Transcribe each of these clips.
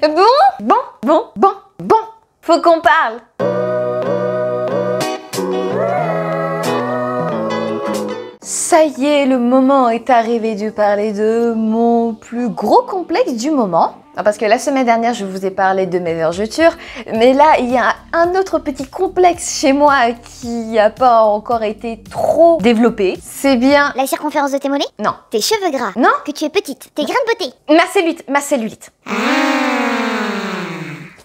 Bon, faut qu'on parle. Ça y est, le moment est arrivé de parler de mon plus gros complexe du moment. Parce que la semaine dernière, je vous ai parlé de mes vergetures, mais là, il y a un autre petit complexe chez moi qui n'a pas encore été trop développé. C'est bien... La circonférence de tes mollets? Non. Tes cheveux gras? Non. Que tu es petite? Tes grains de beauté? Ma cellulite.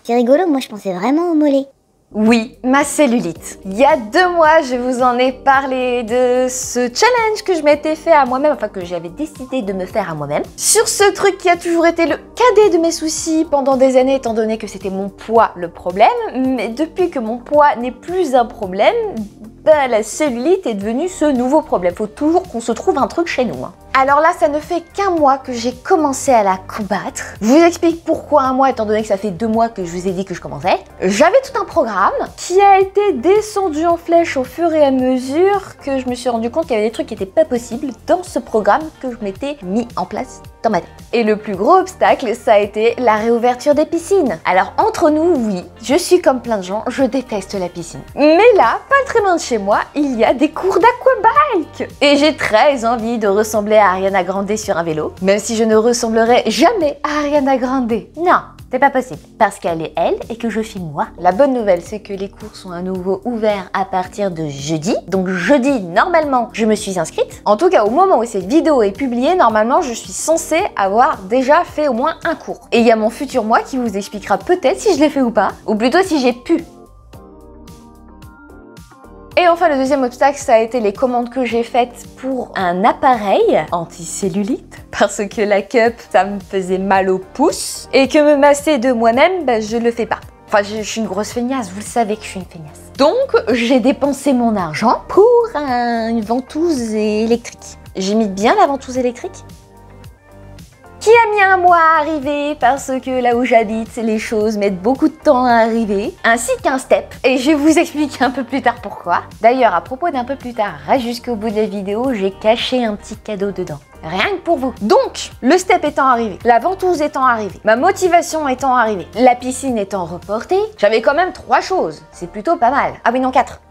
C'est rigolo, moi je pensais vraiment aux mollets. Oui, ma cellulite. Il y a 2 mois, je vous en ai parlé de ce challenge que je m'étais fait à moi-même, enfin que j'avais décidé de me faire à moi-même. Sur ce truc qui a toujours été le cadet de mes soucis pendant des années, étant donné que c'était mon poids le problème. Mais depuis que mon poids n'est plus un problème, la cellulite est devenue ce nouveau problème. Faut toujours qu'on se trouve un truc chez nous. Alors là, ça ne fait qu'1 mois que j'ai commencé à la combattre. Je vous explique pourquoi 1 mois, étant donné que ça fait 2 mois que je vous ai dit que je commençais. J'avais tout un programme qui a été descendu en flèche au fur et à mesure que je me suis rendu compte qu'il y avait des trucs qui n'étaient pas possibles dans ce programme que je m'étais mis en place dans ma tête. Et le plus gros obstacle, ça a été la réouverture des piscines. Alors entre nous, oui, je suis comme plein de gens, je déteste la piscine. Mais là, pas très loin de chez moi, il y a des cours d'aquabike. Et j'ai très envie de ressembler à Ariana Grande sur un vélo, même si je ne ressemblerai jamais à Ariana Grande. Non, c'est pas possible, parce qu'elle est elle et que je suis moi. La bonne nouvelle, c'est que les cours sont à nouveau ouverts à partir de jeudi. Donc jeudi, normalement, je me suis inscrite. En tout cas, au moment où cette vidéo est publiée, normalement, je suis censée avoir déjà fait au moins un cours. Et il y a mon futur moi qui vous expliquera peut-être si je l'ai fait ou pas, ou plutôt si j'ai pu. Et enfin, le deuxième obstacle, ça a été les commandes que j'ai faites pour un appareil anti-cellulite. Parce que la cup, ça me faisait mal au pouce. Et que me masser de moi-même, je le fais pas. Enfin, je suis une grosse feignasse, vous le savez que je suis une feignasse. Donc, j'ai dépensé mon argent pour une ventouse électrique. J'ai mis bien la ventouse électrique qui a mis 1 mois à arriver parce que là où j'habite, les choses mettent beaucoup de temps à arriver, ainsi qu'un step. Et je vais vous expliquer un peu plus tard pourquoi. D'ailleurs, à propos d'un peu plus tard, reste jusqu'au bout de la vidéo, j'ai caché un petit cadeau dedans. Rien que pour vous. Donc, le step étant arrivé, la ventouse étant arrivée, ma motivation étant arrivée, la piscine étant reportée, j'avais quand même 3 choses. C'est plutôt pas mal. Ah oui, non, 4.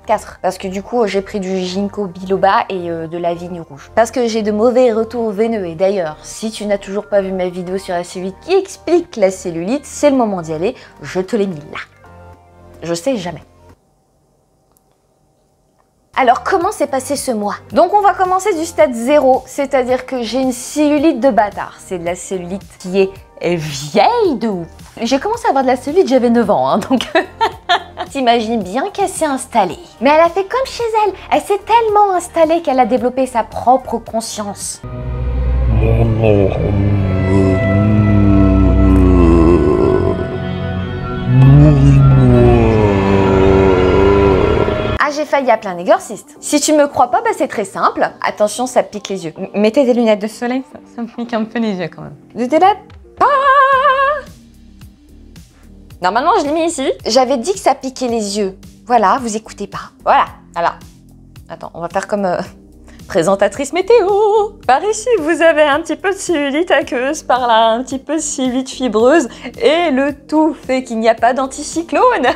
Parce que du coup, j'ai pris du ginkgo biloba et de la vigne rouge. Parce que j'ai de mauvais retours veineux. Et d'ailleurs, si tu n'as toujours pas vu ma vidéo sur la cellulite qui explique la cellulite, c'est le moment d'y aller. Je te l'ai mis là. Je sais jamais. Alors, comment s'est passé ce mois? Donc, on va commencer du stade 0, c'est-à-dire que j'ai une cellulite de bâtard. C'est de la cellulite qui est vieille de ouf. J'ai commencé à avoir de la cellulite, j'avais 9 ans, hein, donc... T'imagines bien qu'elle s'est installée. Mais elle a fait comme chez elle. Elle s'est tellement installée qu'elle a développé sa propre conscience. Ah, j'ai failli appeler un exorciste. Si tu me crois pas, c'est très simple. Attention, ça pique les yeux. Mettez des lunettes de soleil, ça me pique un peu les yeux quand même. J'étais là. Normalement, je l'ai mis ici. J'avais dit que ça piquait les yeux. Voilà, vous écoutez pas. Voilà, alors. Attends, on va faire comme présentatrice météo. Par ici, vous avez un petit peu de cellulite aqueuse, par là, un petit peu de cellulite fibreuse. Et le tout fait qu'il n'y a pas d'anticyclone.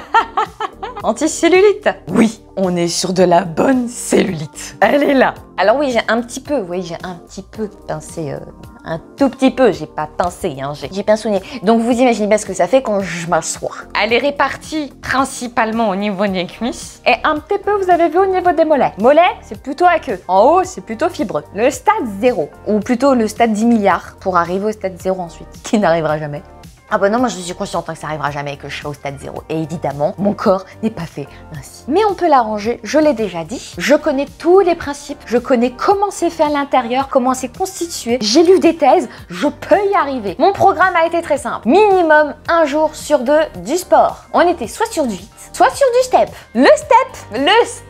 Anticellulite. Oui, on est sur de la bonne cellulite. Elle est là. Alors oui, j'ai un petit peu pincé, un tout petit peu, j'ai pas pincé, hein, j'ai pinçonné. Donc vous imaginez bien ce que ça fait quand je m'assois. Elle est répartie principalement au niveau des cuisses et un petit peu, vous avez vu, au niveau des mollets. Mollets, c'est plutôt aqueux. En haut, c'est plutôt fibreux. Le stade 0, ou plutôt le stade 10 milliards pour arriver au stade 0 ensuite, qui n'arrivera jamais. Ah bah non, moi je suis consciente que ça arrivera jamais et que je serai au stade 0. Et évidemment, mon corps n'est pas fait ainsi. Mais on peut l'arranger, je l'ai déjà dit. Je connais tous les principes, je connais comment c'est fait à l'intérieur, comment c'est constitué. J'ai lu des thèses, je peux y arriver. Mon programme a été très simple. Minimum 1 jour sur 2 du sport. On était soit sur du HIIT, soit sur du step. Le step.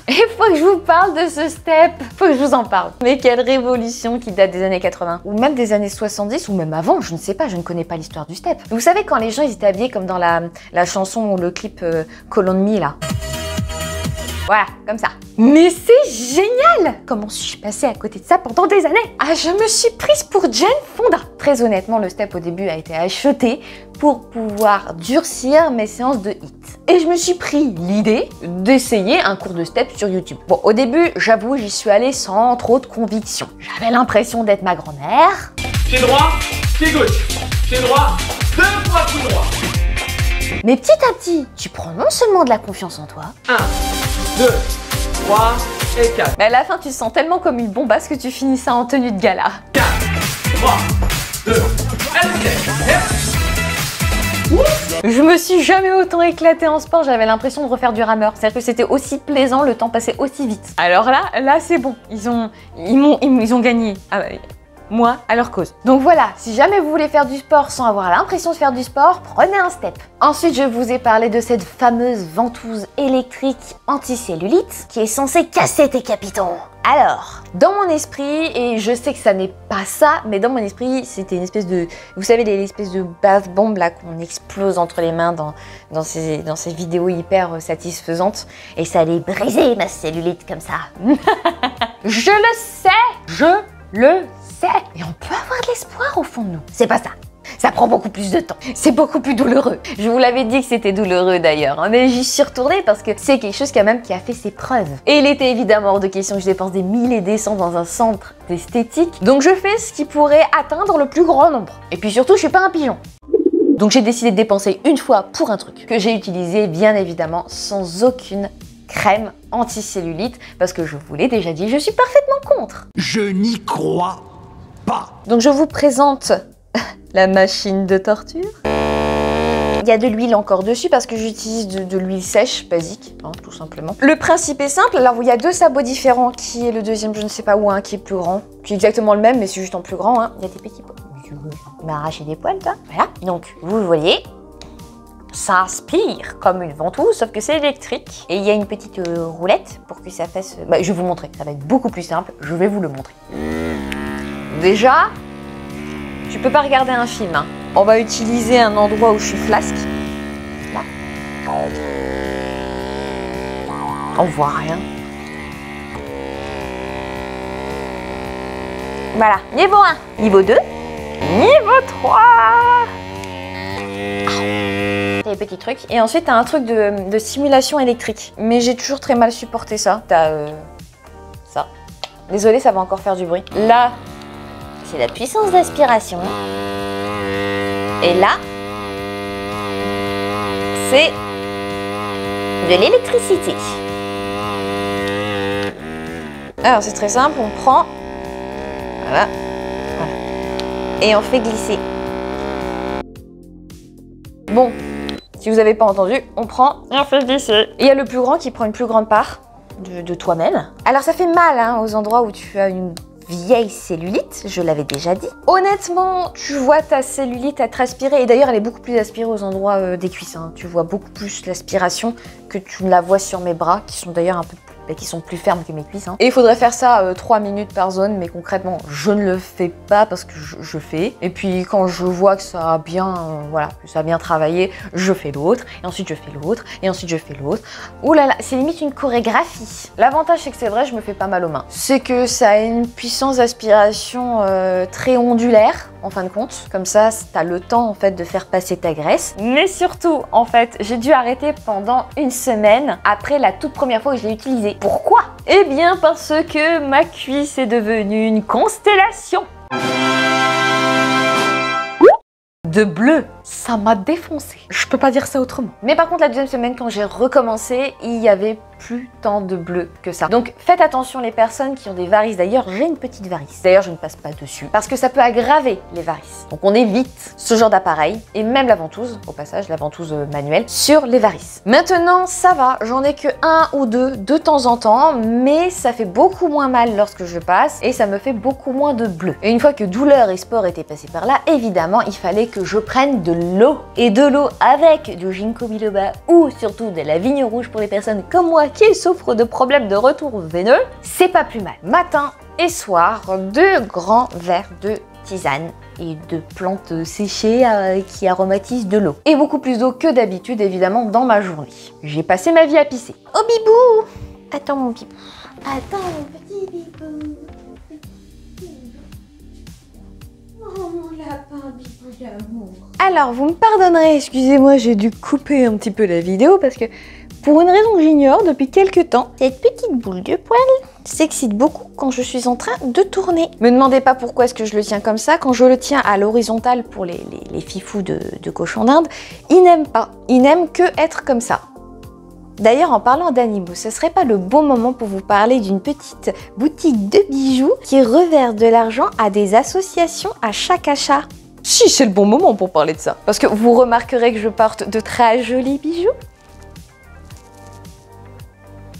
Et faut que je vous parle de ce step. Faut que je vous en parle. Mais quelle révolution qui date des années 80. Ou même des années 70, ou même avant, je ne sais pas, je ne connais pas l'histoire du step. Vous savez, quand les gens ils étaient habillés comme dans la chanson ou le clip Call on Me là. Voilà, comme ça. Mais c'est génial! Comment suis-je passée à côté de ça pendant des années? Ah, je me suis prise pour Jane Fonda. Très honnêtement, le step au début a été acheté pour pouvoir durcir mes séances de HIIT. Et je me suis pris l'idée d'essayer un cours de step sur YouTube. Bon, au début, j'avoue, j'y suis allée sans trop de conviction. J'avais l'impression d'être ma grand-mère. Pied droit, pied gauche. Pied droit, 2 fois coup droit. Mais petit à petit, tu prends non seulement de la confiance en toi, 1, 2, 3 et 4. mais à la fin, tu te sens tellement comme une bombasse que tu finis ça en tenue de gala. 4, 3, 2, Je me suis jamais autant éclatée en sport, j'avais l'impression de refaire du rameur. C'est-à-dire que c'était aussi plaisant, le temps passait aussi vite. Alors là c'est bon, ils ont gagné. Ah bah, moi, à leur cause. Donc voilà, si jamais vous voulez faire du sport sans avoir l'impression de faire du sport, prenez un step. Ensuite, je vous ai parlé de cette fameuse ventouse électrique anticellulite qui est censée casser tes capitons. Alors, dans mon esprit, et je sais que ça n'est pas ça, mais dans mon esprit, c'était une espèce de... Vous savez, l'espèce de bath bomb là qu'on explose entre les mains dans ces vidéos hyper satisfaisantes. Et ça allait briser ma cellulite comme ça. Je le sais! Je le sais! Et on peut avoir de l'espoir au fond de nous. C'est pas ça. Ça prend beaucoup plus de temps. C'est beaucoup plus douloureux. Je vous l'avais dit que c'était douloureux d'ailleurs, hein, mais j'y suis retournée parce que c'est quelque chose quand même qui a fait ses preuves. Et il était évidemment hors de question que je dépense des 1000 et des cents dans un centre d'esthétique. Donc je fais ce qui pourrait atteindre le plus grand nombre. Et puis surtout, je suis pas un pigeon. Donc j'ai décidé de dépenser une fois pour un truc que j'ai utilisé bien évidemment sans aucune crème anti-cellulite parce que je vous l'ai déjà dit, je suis parfaitement contre. Je n'y crois pas. Donc je vous présente la machine de torture. Il y a de l'huile encore dessus parce que j'utilise de l'huile sèche, basique, hein, tout simplement. Le principe est simple, alors il y a deux sabots différents, qui est le deuxième, je ne sais pas où, un qui est plus grand, qui est exactement le même, mais c'est juste en plus grand, hein. Il y a des petits poils. Tu m'as arraché des poils, toi. Voilà, donc vous le voyez, ça aspire comme une ventouse, sauf que c'est électrique. Et il y a une petite roulette pour que ça fasse... Bah, je vais vous montrer, ça va être beaucoup plus simple, je vais vous le montrer. Déjà, tu peux pas regarder un film, hein. On va utiliser un endroit où je suis flasque. Là. On voit rien. Voilà, niveau 1, niveau 2, niveau 3. Les petits trucs. Et ensuite, t'as un truc de stimulation électrique. Mais j'ai toujours très mal supporté ça. T'as ça. Désolée, ça va encore faire du bruit. Là, c'est la puissance d'aspiration. Et là, c'est de l'électricité. Alors c'est très simple, on prend, voilà, et on fait glisser. Bon, si vous n'avez pas entendu, on prend et on fait glisser. Et il y a le plus grand qui prend une plus grande part de toi-même. Alors ça fait mal hein, aux endroits où tu as une vieille cellulite, je l'avais déjà dit. Honnêtement, tu vois ta cellulite être aspirée, et d'ailleurs elle est beaucoup plus aspirée aux endroits des cuisses, hein. Tu vois beaucoup plus l'aspiration que tu ne la vois sur mes bras, qui sont d'ailleurs un peu qui sont plus fermes que mes cuisses. Hein. Et il faudrait faire ça 3 minutes par zone, mais concrètement, je ne le fais pas parce que je fais. Et puis quand je vois que ça a bien, voilà, que ça a bien travaillé, je fais l'autre, et ensuite je fais l'autre, et ensuite je fais l'autre. Ouh là là, c'est limite une chorégraphie. L'avantage, c'est que c'est vrai, je me fais pas mal aux mains. C'est que ça a une puissance d'aspiration très ondulaire, en fin de compte. Comme ça, t'as le temps, en fait, de faire passer ta graisse. Mais surtout, en fait, j'ai dû arrêter pendant une semaine après la toute première fois que je l'ai utilisé. Pourquoi? Eh bien parce que ma cuisse est devenue une constellation de bleu. Ça m'a défoncé. Je peux pas dire ça autrement. Mais par contre, la deuxième semaine, quand j'ai recommencé, il y avait plus tant de bleu que ça. Donc faites attention les personnes qui ont des varices. D'ailleurs, j'ai une petite varice. D'ailleurs, je ne passe pas dessus parce que ça peut aggraver les varices. Donc on évite ce genre d'appareil et même la ventouse, au passage, la ventouse manuelle, sur les varices. Maintenant, ça va. J'en ai que un ou deux de temps en temps, mais ça fait beaucoup moins mal lorsque je passe et ça me fait beaucoup moins de bleu. Et une fois que douleur et sport étaient passés par là, évidemment, il fallait que je prenne de l'eau. Et de l'eau avec du ginkgo biloba ou surtout de la vigne rouge pour les personnes comme moi qui souffrent de problèmes de retour veineux, c'est pas plus mal. Matin et soir, 2 grands verres de tisane et de plantes séchées qui aromatisent de l'eau. Et beaucoup plus d'eau que d'habitude évidemment dans ma journée. J'ai passé ma vie à pisser. Oh bibou! Attends mon bibou. Attends mon petit bibou. Oh mon lapin bibou d'amour. Alors vous me pardonnerez, excusez-moi, j'ai dû couper un petit peu la vidéo parce que pour une raison que j'ignore depuis quelques temps, cette petite boule de poil s'excite beaucoup quand je suis en train de tourner. Me demandez pas pourquoi est-ce que je le tiens comme ça. Quand je le tiens à l'horizontale pour les fifous de cochon d'Inde, ils n'aiment pas. Ils n'aiment que être comme ça. D'ailleurs, en parlant d'animaux, ce serait pas le bon moment pour vous parler d'une petite boutique de bijoux qui reverse de l'argent à des associations à chaque achat? Si, c'est le bon moment pour parler de ça. Parce que vous remarquerez que je porte de très jolis bijoux.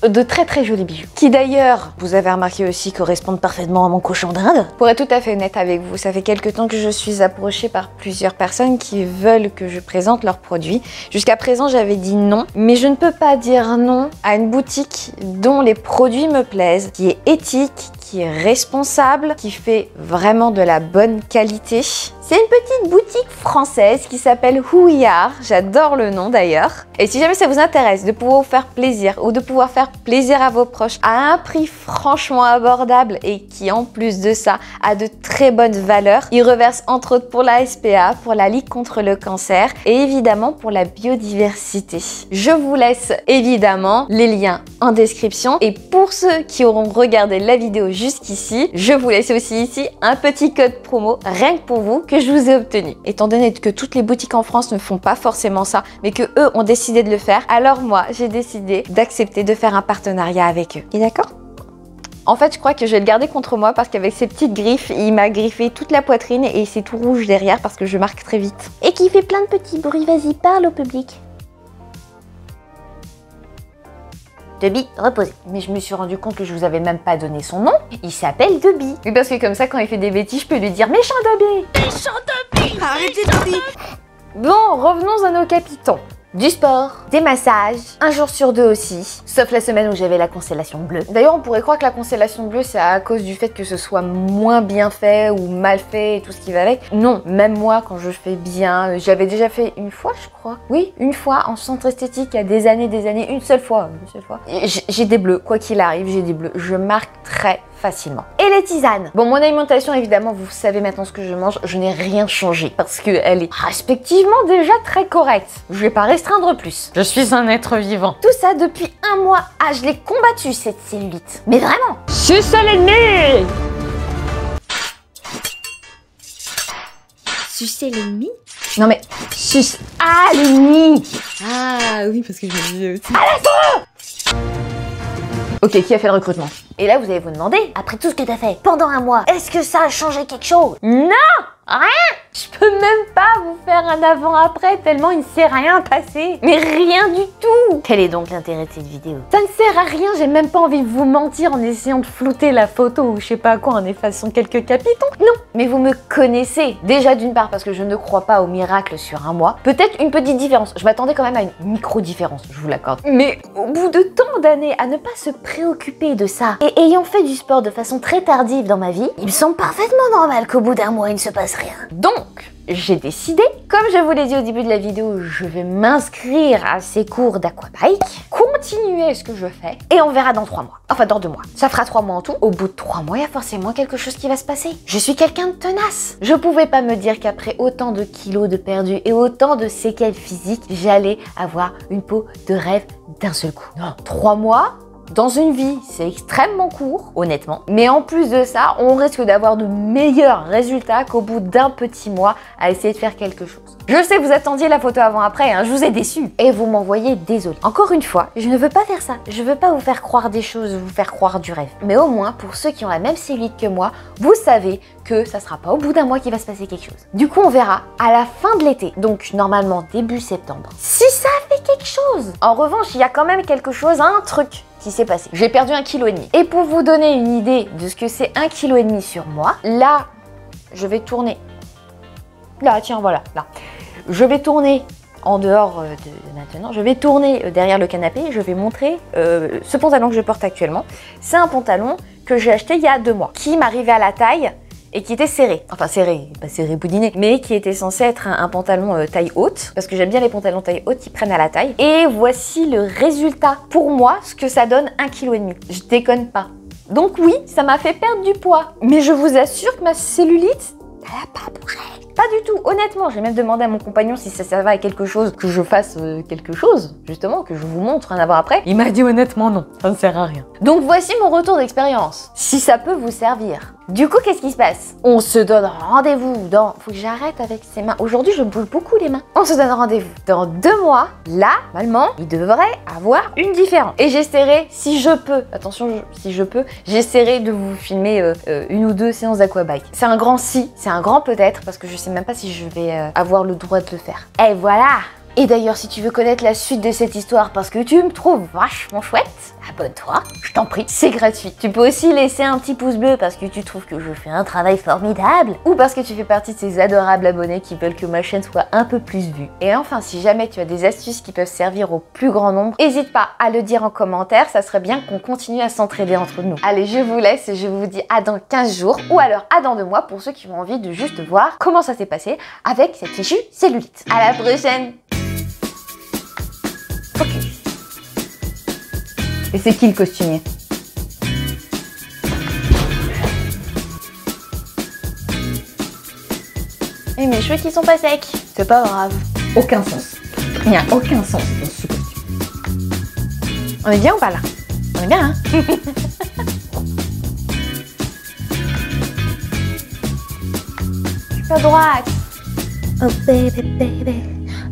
De très très jolis bijoux. Qui d'ailleurs, vous avez remarqué aussi, correspondent parfaitement à mon cochon d'Inde. Pour être tout à fait honnête avec vous, ça fait quelques temps que je suis approchée par plusieurs personnes qui veulent que je présente leurs produits. Jusqu'à présent, j'avais dit non, mais je ne peux pas dire non à une boutique dont les produits me plaisent, qui est éthique, qui est responsable, qui fait vraiment de la bonne qualité. C'est une petite boutique française qui s'appelle Who We Are, j'adore le nom d'ailleurs. Et si jamais ça vous intéresse de pouvoir vous faire plaisir ou de pouvoir faire plaisir à vos proches à un prix franchement abordable et qui en plus de ça a de très bonnes valeurs, ils reversent entre autres pour la SPA, pour la Ligue contre le cancer et évidemment pour la biodiversité. Je vous laisse évidemment les liens en description et pour ceux qui auront regardé la vidéo jusqu'ici, je vous laisse aussi ici un petit code promo rien que pour vous que je vous ai obtenu. Étant donné que toutes les boutiques en France ne font pas forcément ça, mais que eux ont décidé de le faire, alors moi j'ai décidé d'accepter de faire un partenariat avec eux. Et d'accord? En fait, je crois que je vais le garder contre moi parce qu'avec ses petites griffes, il m'a griffé toute la poitrine et c'est tout rouge derrière parce que je marque très vite. Et qui fait plein de petits bruits, vas-y, parle au public. Debbie, reposez. Mais je me suis rendu compte que je vous avais même pas donné son nom. Il s'appelle Debbie. Oui, parce que comme ça, quand il fait des bêtises, je peux lui dire méchant Debbie. Méchant Debbie. Arrêtez Debbie. Bon, revenons à nos capitons. Du sport, des massages, un jour sur deux aussi, sauf la semaine où j'avais la constellation bleue. D'ailleurs, on pourrait croire que la constellation bleue, c'est à cause du fait que ce soit moins bien fait ou mal fait et tout ce qui va avec. Non, même moi, quand je fais bien, j'avais déjà fait une fois, je crois. Oui, une fois, en centre esthétique, il y a des années, une seule fois. J'ai des bleus, quoi qu'il arrive, j'ai des bleus. Je marque très facilement. Et les tisanes. Bon, mon alimentation, évidemment, vous savez maintenant ce que je mange, je n'ai rien changé parce qu'elle est respectivement déjà très correcte. Je vais pas restreindre plus. Je suis un être vivant. Tout ça depuis un mois. Ah, je l'ai combattu cette cellulite. Mais vraiment. C'est ça l'ennemi. Sucer l'ennemi? Non mais, suce à l'ennemi. Ah oui, parce que je me disais aussi. À la Ok, qui a fait le recrutement? Et là, vous allez vous demander, après tout ce que t'as fait pendant un mois, est-ce que ça a changé quelque chose? Non! Rien! Je peux même pas vous faire un avant-après tellement il ne s'est rien passé. Mais rien du tout! Quel est donc l'intérêt de cette vidéo? Ça ne sert à rien, j'ai même pas envie de vous mentir en essayant de flouter la photo ou je sais pas quoi en effaçant quelques capitons. Non! Mais vous me connaissez. Déjà d'une part parce que je ne crois pas au miracle sur un mois. Peut-être une petite différence. Je m'attendais quand même à une micro-différence, je vous l'accorde. Mais au bout de tant d'années à ne pas se préoccuper de ça et ayant fait du sport de façon très tardive dans ma vie, il me semble parfaitement normal qu'au bout d'un mois il ne se passe rien. Donc, j'ai décidé, comme je vous l'ai dit au début de la vidéo, je vais m'inscrire à ces cours d'aquabike, continuer ce que je fais, et on verra dans 3 mois. Enfin, dans 2 mois. Ça fera 3 mois en tout. Au bout de 3 mois, il y a forcément quelque chose qui va se passer. Je suis quelqu'un de tenace. Je pouvais pas me dire qu'après autant de kilos de perdus et autant de séquelles physiques, j'allais avoir une peau de rêve d'un seul coup. Non, 3 mois dans une vie, c'est extrêmement court, honnêtement. Mais en plus de ça, on risque d'avoir de meilleurs résultats qu'au bout d'un petit mois à essayer de faire quelque chose. Je sais que vous attendiez la photo avant-après, hein, je vous ai déçu. Et vous m'envoyez désolé. Encore une fois, je ne veux pas faire ça. Je veux pas vous faire croire des choses, vous faire croire du rêve. Mais au moins, pour ceux qui ont la même cellulite que moi, vous savez que ça sera pas au bout d'un mois qu'il va se passer quelque chose. Du coup, on verra à la fin de l'été, donc normalement début septembre, si ça fait quelque chose. En revanche, il y a quand même quelque chose, un truc qui s'est passé. J'ai perdu 1,5 kg. Et pour vous donner une idée de ce que c'est 1,5 kg sur moi, là, je vais tourner. Là, tiens, voilà, là. Je vais tourner en dehors de maintenant. Je vais tourner derrière le canapé. Je vais montrer ce pantalon que je porte actuellement. C'est un pantalon que j'ai acheté il y a 2 mois, qui m'arrivait à la taille et qui était serré. Enfin serré, pas serré boudiné, mais qui était censé être un pantalon taille haute, parce que j'aime bien les pantalons taille haute qui prennent à la taille. Et voici le résultat pour moi, ce que ça donne 1,5 kg. Je déconne pas. Donc oui, ça m'a fait perdre du poids. Mais je vous assure que ma cellulite, elle a pas bougé. Pas du tout, honnêtement. J'ai même demandé à mon compagnon si ça servait à quelque chose, que je fasse quelque chose, justement, que je vous montre un avant après. Il m'a dit honnêtement non, ça ne sert à rien. Donc voici mon retour d'expérience. Si ça peut vous servir. Du coup, qu'est-ce qui se passe? On se donne rendez-vous dans... Faut que j'arrête avec ces mains. Aujourd'hui, je bouge beaucoup les mains. On se donne rendez-vous dans 2 mois. Là, normalement, il devrait avoir une différence. Et j'essaierai, si je peux, attention, si je peux, j'essaierai de vous filmer 1 ou 2 séances d'aquabike. C'est un grand si, c'est un grand peut-être, parce que je sais même pas si je vais avoir le droit de le faire. Et voilà! Et d'ailleurs, si tu veux connaître la suite de cette histoire parce que tu me trouves vachement chouette, abonne-toi, je t'en prie, c'est gratuit. Tu peux aussi laisser un petit pouce bleu parce que tu trouves que je fais un travail formidable ou parce que tu fais partie de ces adorables abonnés qui veulent que ma chaîne soit un peu plus vue. Et enfin, si jamais tu as des astuces qui peuvent servir au plus grand nombre, n'hésite pas à le dire en commentaire, ça serait bien qu'on continue à s'entraider entre nous. Allez, je vous laisse et je vous dis à dans 15 jours ou alors à dans 2 mois pour ceux qui ont envie de juste voir comment ça s'est passé avec cette fichue cellulite. À la prochaine! Ok. Et c'est qui le costumier? Et mes cheveux qui sont pas secs. C'est pas grave. Aucun sens. Il n'y a aucun sens dans ce costume. On est bien ou pas là? On est bien, hein? Je suis pas droite. Oh baby, baby,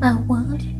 I want you.